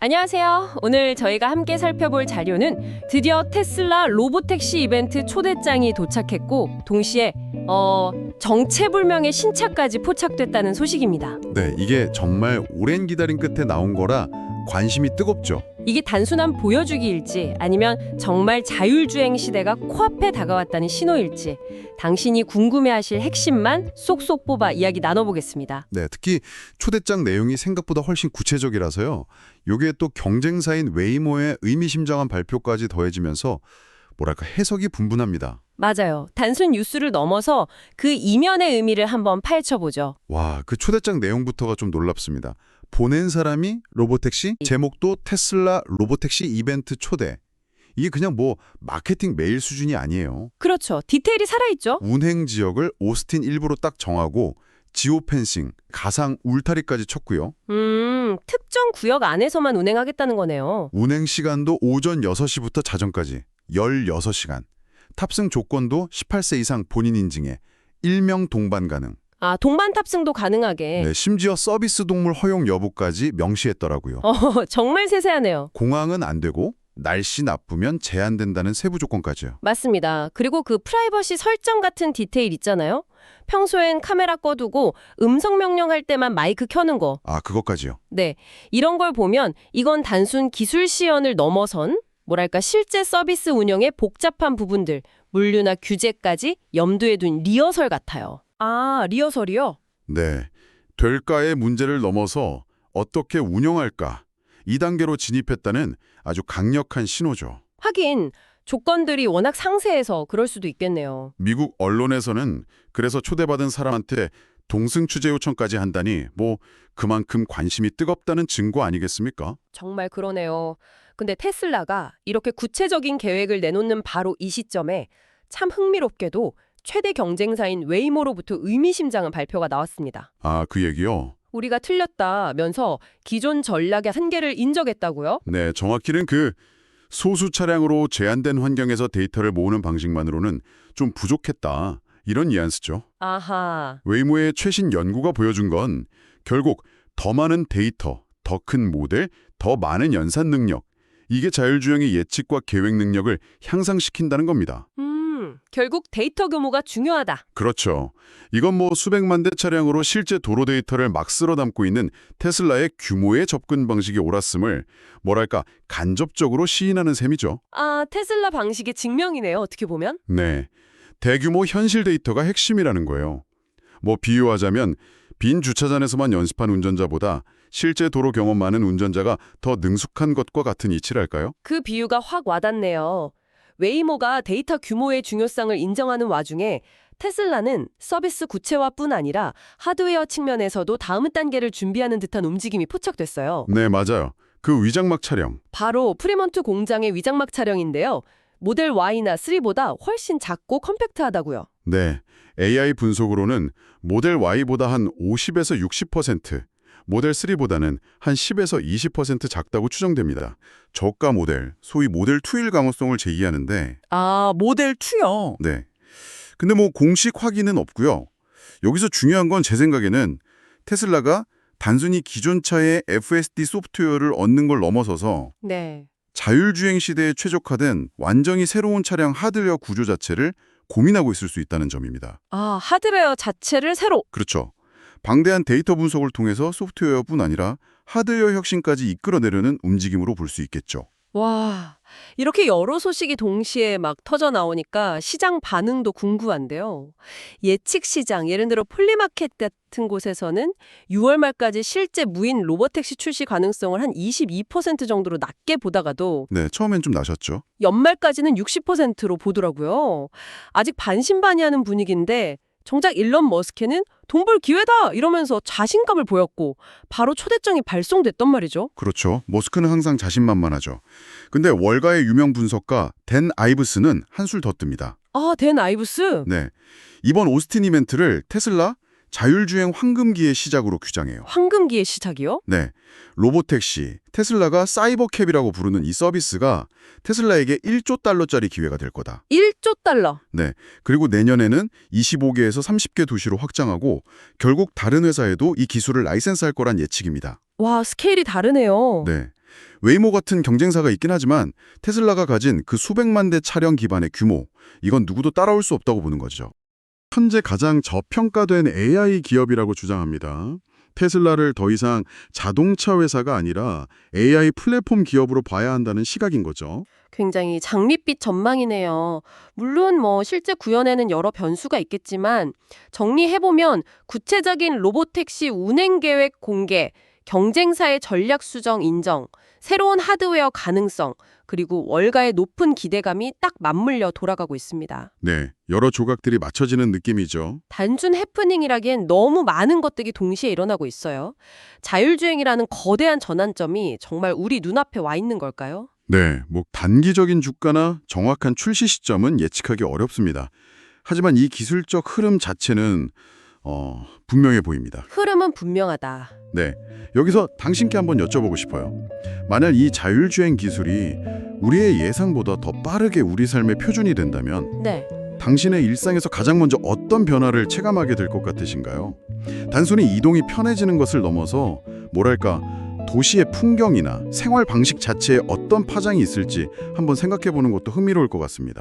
안녕하세요. 오늘 저희가 함께 살펴볼 자료는 드디어 테슬라 로보택시 이벤트 초대장이 도착했고 동시에 정체불명의 신차까지 포착됐다는 소식입니다. 네, 이게 정말 오랜 기다림 끝에 나온 거라 관심이 뜨겁죠. 이게 단순한 보여주기일지 아니면 정말 자율주행 시대가 코앞에 다가왔다는 신호일지 당신이 궁금해하실 핵심만 쏙쏙 뽑아 이야기 나눠보겠습니다. 네, 특히 초대장 내용이 생각보다 훨씬 구체적이라서요. 요게 또 경쟁사인 웨이모의 의미심장한 발표까지 더해지면서 뭐랄까 해석이 분분합니다. 맞아요. 단순 뉴스를 넘어서 그 이면의 의미를 한번 파헤쳐보죠. 와, 그 초대장 내용부터가 좀 놀랍습니다. 보낸 사람이 로보택시, 제목도 테슬라 로보택시 이벤트 초대. 이게 그냥 뭐 마케팅 메일 수준이 아니에요. 그렇죠. 디테일이 살아있죠. 운행 지역을 오스틴 일부로 딱 정하고 지오펜싱, 가상 울타리까지 쳤고요. 특정 구역 안에서만 운행하겠다는 거네요. 운행 시간도 오전 6시부터 자정까지 16시간. 탑승 조건도 18세 이상 본인 인증에 일명 동반 가능. 아, 동반 탑승도 가능하게. 네, 심지어 서비스 동물 허용 여부까지 명시했더라고요. 정말 세세하네요. 공항은 안 되고 날씨 나쁘면 제한된다는 세부 조건까지요. 맞습니다. 그리고 그 프라이버시 설정 같은 디테일 있잖아요. 평소엔 카메라 꺼두고 음성 명령할 때만 마이크 켜는 거. 아, 그것까지요. 네, 이런 걸 보면 이건 단순 기술 시연을 넘어선 뭐랄까 실제 서비스 운영의 복잡한 부분들, 물류나 규제까지 염두에 둔 리허설 같아요. 아, 리허설이요? 네, 될까의 문제를 넘어서 어떻게 운영할까? 이 단계로 진입했다는 아주 강력한 신호죠. 하긴 조건들이 워낙 상세해서 그럴 수도 있겠네요. 미국 언론에서는 그래서 초대받은 사람한테 동승 취재 요청까지 한다니 뭐 그만큼 관심이 뜨겁다는 증거 아니겠습니까? 정말 그러네요. 근데 테슬라가 이렇게 구체적인 계획을 내놓는 바로 이 시점에 참 흥미롭게도 최대 경쟁사인 웨이모로부터 의미심장한 발표가 나왔습니다. 아, 그 얘기요? 우리가 틀렸다면서 기존 전략의 한계를 인정했다고요? 네, 정확히는 그 소수 차량으로 제한된 환경에서 데이터를 모으는 방식만으로는 좀 부족했다. 이런 뉘앙스죠. 아하. 웨이모의 최신 연구가 보여준 건 결국 더 많은 데이터, 더 큰 모델, 더 많은 연산 능력. 이게 자율주행의 예측과 계획 능력을 향상시킨다는 겁니다. 결국 데이터 규모가 중요하다. 그렇죠. 이건 뭐 수백만 대 차량으로 실제 도로 데이터를 막 쓸어 담고 있는 테슬라의 규모의 접근 방식이 옳았음을 뭐랄까 간접적으로 시인하는 셈이죠. 아, 테슬라 방식의 증명이네요. 어떻게 보면. 네, 대규모 현실 데이터가 핵심이라는 거예요. 뭐 비유하자면 빈 주차장에서만 연습한 운전자보다 실제 도로 경험 많은 운전자가 더 능숙한 것과 같은 이치랄까요? 그 비유가 확 와닿네요. 웨이모가 데이터 규모의 중요성을 인정하는 와중에 테슬라는 서비스 구체화뿐 아니라 하드웨어 측면에서도 다음 단계를 준비하는 듯한 움직임이 포착됐어요. 네, 맞아요. 그 위장막 차량. 바로 프리먼트 공장의 위장막 차량인데요. 모델 Y나 3보다 훨씬 작고 컴팩트하다고요. 네, AI 분석으로는 모델 Y보다 한 50에서 60%, 모델 3보다는 한 10에서 20% 작다고 추정됩니다. 저가 모델, 소위 모델 2일 가능성을 제기하는데 아, 모델 2요? 네. 근데 뭐 공식 확인은 없고요. 여기서 중요한 건 제 생각에는 테슬라가 단순히 기존 차의 FSD 소프트웨어를 얻는 걸 넘어서서 네. 자율주행 시대에 최적화된 완전히 새로운 차량 하드웨어 구조 자체를 고민하고 있을 수 있다는 점입니다. 아, 하드웨어 자체를 새로. 그렇죠. 방대한 데이터 분석을 통해서 소프트웨어뿐 아니라 하드웨어 혁신까지 이끌어내려는 움직임으로 볼 수 있겠죠. 와, 이렇게 여러 소식이 동시에 막 터져 나오니까 시장 반응도 궁금한데요. 예측 시장, 예를 들어 폴리마켓 같은 곳에서는 6월 말까지 실제 무인 로보택시 출시 가능성을 한 22% 정도로 낮게 보다가도 네, 처음엔 좀 나셨죠. 연말까지는 60%로 보더라고요. 아직 반신반의하는 분위기인데 정작 일론 머스크는 돈 벌 기회다 이러면서 자신감을 보였고 바로 초대장이 발송됐단 말이죠. 그렇죠. 머스크는 항상 자신만만하죠. 근데 월가의 유명 분석가 댄 아이브스는 한술 더 뜹니다. 아, 댄 아이브스? 네, 이번 오스틴 이벤트를 테슬라 자율주행 황금기의 시작으로 규정해요. 황금기의 시작이요? 네, 로보택시, 테슬라가 사이버캡이라고 부르는 이 서비스가 테슬라에게 1조 달러짜리 기회가 될 거다. 1조 달러. 네, 그리고 내년에는 25개에서 30개 도시로 확장하고 결국 다른 회사에도 이 기술을 라이센스할 거란 예측입니다. 와, 스케일이 다르네요. 네, 웨이모 같은 경쟁사가 있긴 하지만 테슬라가 가진 그 수백만 대 차량 기반의 규모, 이건 누구도 따라올 수 없다고 보는 거죠. 현재 가장 저평가된 AI 기업이라고 주장합니다. 테슬라를 더 이상 자동차 회사가 아니라 AI 플랫폼 기업으로 봐야 한다는 시각인 거죠. 굉장히 장밋빛 전망이네요. 물론 실제 구현에는 여러 변수가 있겠지만 정리해보면 구체적인 로보택시 운행 계획 공개, 경쟁사의 전략 수정 인정, 새로운 하드웨어 가능성, 그리고 월가의 높은 기대감이 딱 맞물려 돌아가고 있습니다. 네, 여러 조각들이 맞춰지는 느낌이죠. 단순 해프닝이라기엔 너무 많은 것들이 동시에 일어나고 있어요. 자율주행이라는 거대한 전환점이 정말 우리 눈앞에 와 있는 걸까요? 네, 단기적인 주가나 정확한 출시 시점은 예측하기 어렵습니다. 하지만 이 기술적 흐름 자체는 분명해 보입니다. 흐름은 분명하다. 네, 여기서 당신께 한번 여쭤보고 싶어요. 만약 이 자율주행 기술이 우리의 예상보다 더 빠르게 우리 삶의 표준이 된다면 네. 당신의 일상에서 가장 먼저 어떤 변화를 체감하게 될 것 같으신가요? 단순히 이동이 편해지는 것을 넘어서 뭐랄까 도시의 풍경이나 생활 방식 자체에 어떤 파장이 있을지 한번 생각해 보는 것도 흥미로울 것 같습니다.